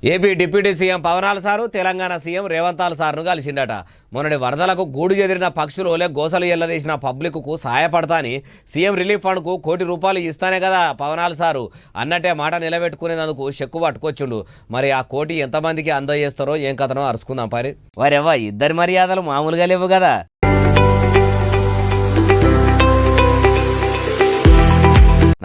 AP deputy CM పవనాల sir Telangana CM రేవంతాల సార్ను కలిసిండట. మొన్నటి వరదలకు గూడు చెదిరిన పక్షులు ఓలే గోసలు ఎల్లదీసిన పబ్లిక్కు సాయపడతా అని సీఎం రిలీఫ్ ఫండ్కు ₹1 ఇస్తానే కదా పవనాల సారు అన్నట్టే మాట నిలబెట్టుకునేందుకు చెక్కు పట్టుకొచ్చుండు. మరి ఆ కోటి ఎంతమందికి అందజేస్తారో ఏం కథనో అరుచుకుందాం పరి. వారెవ్వ ఇద్దరి మర్యాదలు మామూలుగా లేవు కదా.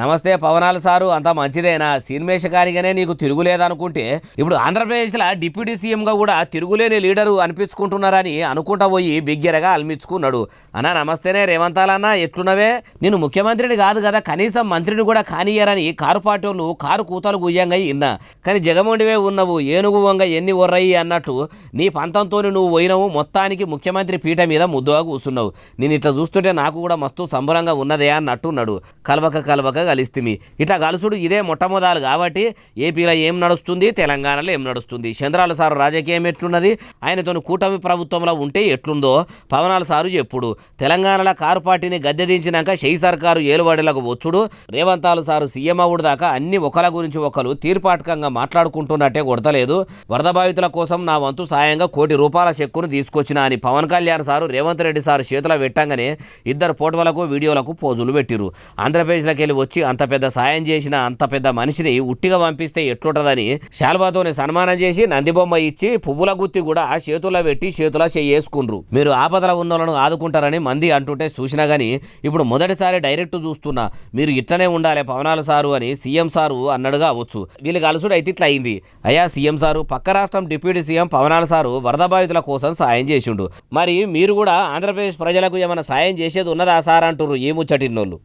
నమస్తే పవనాల సారు, అంత మంచిదేనా? సినిమేషకానిగానే నీకు తిరుగులేదనుకుంటే ఇప్పుడు ఆంధ్రప్రదేశ్లో డిప్యూటీ సీఎంగా కూడా తిరుగులేని లీడరు అనిపించుకుంటున్నారని అనుకుంటా పోయి బిగ్గరగా అల్మించుకున్నాడు. అన్నా నమస్తేనే రేవంతాలన్నా, ఎట్లున్నవే? నేను ముఖ్యమంత్రిని కాదు కదా, కనీసం మంత్రిని కూడా కానియ్యారని కారు పార్టీ వాళ్ళు కారు కూతలు గుయ్యంగా ఇన్నా. కానీ జగమొండివే ఉన్నవు, ఏనుగు వంగ ఎన్ని ఒర్రయి అన్నట్టు నీ పంతంతో నువ్వు పోయినవు, మొత్తానికి ముఖ్యమంత్రి పీఠ మీద ముద్దుగా కూర్చున్నావు. నేను ఇట్లా చూస్తుంటే నాకు కూడా మస్తు సంబరంగా ఉన్నదే అన్నట్టున్నాడు. కలవక కలిస్తిమి. ఇట్లా కలుసుడు ఇదే మొట్టమొదలు కాబట్టి ఏపీలో ఏం నడుస్తుంది, తెలంగాణలో ఏం నడుస్తుంది, చంద్రాల సారు రాజకీయం ఎట్లున్నది, ఆయనతో కూటమి ప్రభుత్వంలో ఉంటే ఎట్లుందో పవనాల సారు చెప్పుడు. తెలంగాణలో కారు పార్టీని గద్దె దించినాక షెయి సర్కారు ఏలుబడిలకు వచ్చుడు, రేవంతాలు సారు సీఎం అవుడు దాకా అన్ని ఒకల గురించి ఒకరు తీర్పాటకంగా మాట్లాడుకుంటున్నట్టే కొడతలేదు. వరద బాధితుల కోసం నా వంతు సాయంగా ₹1 చెక్కును తీసుకొచ్చిన అని పవన్ కళ్యాణ్ సారు రేవంత్ రెడ్డి సారు చేతిలో పెట్టంగానే ఇద్దరు ఫోటోలకు వీడియోలకు పోజులు పెట్టిరు. ఆంధ్రప్రదేశ్లోకి వెళ్ళి వచ్చి అంత పెద్ద సాయం చేసిన అంత పెద్ద మనిషిని ఉట్టిగా పంపిస్తే ఎట్లుంటదని శాల్వాతోనే సన్మానం చేసి నందిబొమ్మ ఇచ్చి పువ్వుల గుత్తి కూడా చేతుల్లో పెట్టి చేతుల చేసుకుండ్రు. మీరు ఆపదల ఉన్న వాళ్ళను ఆదుకుంటారని మంది అంటుంటే చూసినా గానీ ఇప్పుడు మొదటిసారి డైరెక్ట్ చూస్తున్నా. మీరు ఇట్లనే ఉండాలి పవనాల సారు అని సీఎం సారు అన్నడుగా అవ్వచ్చు. వీళ్ళు కలుసుడు అయితే ఇట్లా అయింది. అయ్యా సీఎం సారు, పక్క రాష్ట్రం డిప్యూటీ సీఎం పవనాల సారు వరద బాధితుల కోసం సాయం చేసిండు. మరి మీరు కూడా ఆంధ్రప్రదేశ్ ప్రజలకు ఏమైనా సాయం చేసేది ఉన్నదా సార్ అంటున్నారు ఈ ముచ్చటిన్నోళ్ళు.